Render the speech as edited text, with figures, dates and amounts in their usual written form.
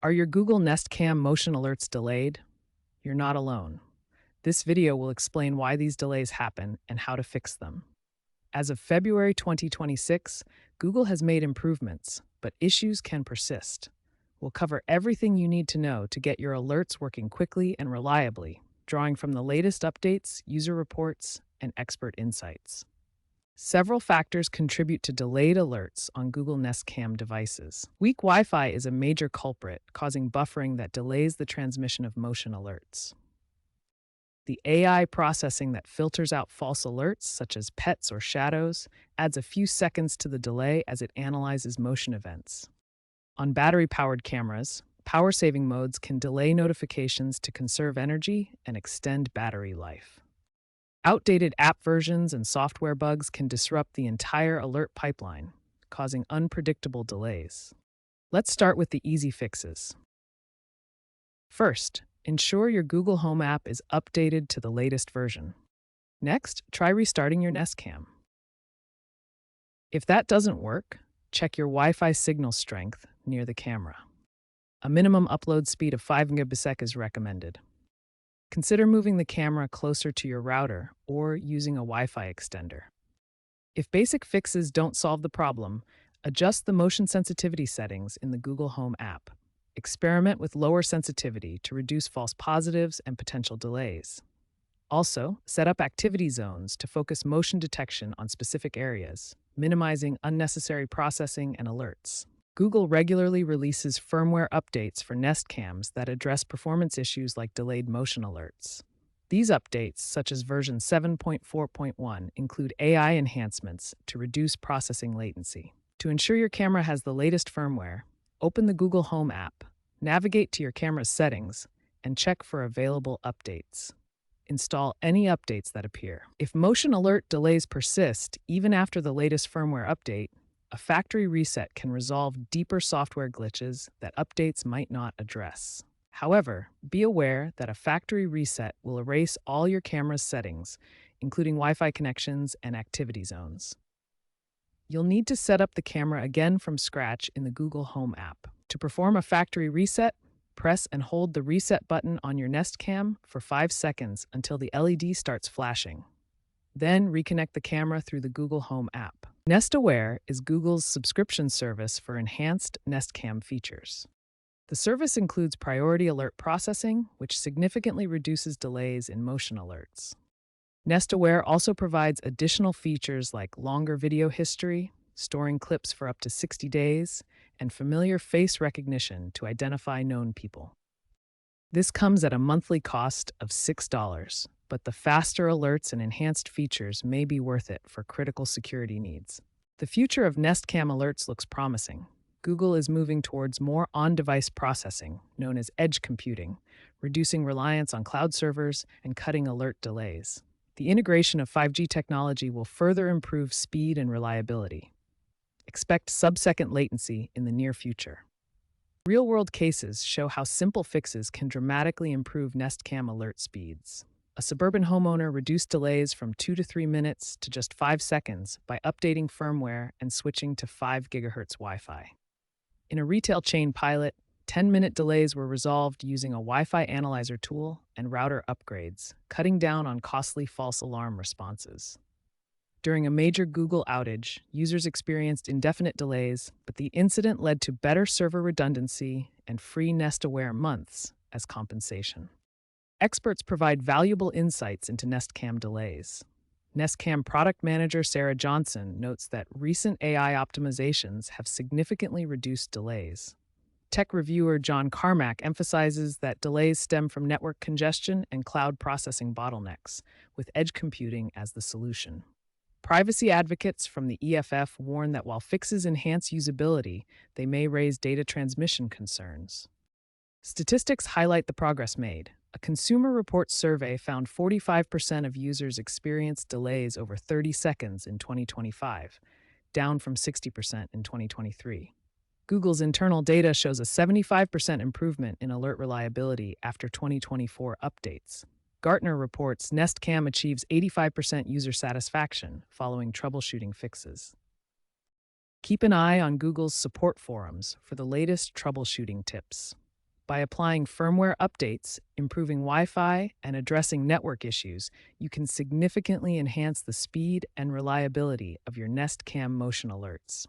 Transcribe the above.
Are your Google Nest Cam motion alerts delayed? You're not alone. This video will explain why these delays happen and how to fix them. As of February 2026, Google has made improvements, but issues can persist. We'll cover everything you need to know to get your alerts working quickly and reliably, drawing from the latest updates, user reports, and expert insights. Several factors contribute to delayed alerts on Google Nest Cam devices. Weak Wi-Fi is a major culprit, causing buffering that delays the transmission of motion alerts. The AI processing that filters out false alerts, such as pets or shadows, adds a few seconds to the delay as it analyzes motion events. On battery-powered cameras, power-saving modes can delay notifications to conserve energy and extend battery life. Outdated app versions and software bugs can disrupt the entire alert pipeline, causing unpredictable delays. Let's start with the easy fixes. First, ensure your Google Home app is updated to the latest version. Next, try restarting your Nest Cam. If that doesn't work, check your Wi-Fi signal strength near the camera. A minimum upload speed of 5 Mbps is recommended. Consider moving the camera closer to your router or using a Wi-Fi extender. If basic fixes don't solve the problem, adjust the motion sensitivity settings in the Google Home app. Experiment with lower sensitivity to reduce false positives and potential delays. Also, set up activity zones to focus motion detection on specific areas, minimizing unnecessary processing and alerts. Google regularly releases firmware updates for Nest Cams that address performance issues like delayed motion alerts. These updates, such as version 7.4.1, include AI enhancements to reduce processing latency. To ensure your camera has the latest firmware, open the Google Home app, navigate to your camera's settings, and check for available updates. Install any updates that appear. If motion alert delays persist even after the latest firmware update, a factory reset can resolve deeper software glitches that updates might not address. However, be aware that a factory reset will erase all your camera's settings, including Wi-Fi connections and activity zones. You'll need to set up the camera again from scratch in the Google Home app. To perform a factory reset, press and hold the reset button on your Nest Cam for 5 seconds until the LED starts flashing. Then reconnect the camera through the Google Home app. Nest Aware is Google's subscription service for enhanced Nest Cam features. The service includes priority alert processing, which significantly reduces delays in motion alerts. Nest Aware also provides additional features like longer video history, storing clips for up to 60 days, and familiar face recognition to identify known people. This comes at a monthly cost of $6, but the faster alerts and enhanced features may be worth it for critical security needs. The future of Nest Cam alerts looks promising. Google is moving towards more on-device processing, known as edge computing, reducing reliance on cloud servers and cutting alert delays. The integration of 5G technology will further improve speed and reliability. Expect sub-second latency in the near future. Real-world cases show how simple fixes can dramatically improve Nest Cam alert speeds. A suburban homeowner reduced delays from 2 to 3 minutes to just 5 seconds by updating firmware and switching to 5 GHz Wi-Fi. In a retail chain pilot, 10-minute delays were resolved using a Wi-Fi analyzer tool and router upgrades, cutting down on costly false alarm responses. During a major Google outage, users experienced indefinite delays, but the incident led to better server redundancy and free Nest Aware months as compensation. Experts provide valuable insights into Nest Cam delays. Nest Cam product manager Sarah Johnson notes that recent AI optimizations have significantly reduced delays. Tech reviewer John Carmack emphasizes that delays stem from network congestion and cloud processing bottlenecks, with edge computing as the solution. Privacy advocates from the EFF warn that while fixes enhance usability, they may raise data transmission concerns. Statistics highlight the progress made. A Consumer Reports survey found 45% of users experienced delays over 30 seconds in 2025, down from 60% in 2023. Google's internal data shows a 75% improvement in alert reliability after 2024 updates. Gartner reports Nest Cam achieves 85% user satisfaction following troubleshooting fixes. Keep an eye on Google's support forums for the latest troubleshooting tips. By applying firmware updates, improving Wi Fi, and addressing network issues, you can significantly enhance the speed and reliability of your Nest Cam motion alerts.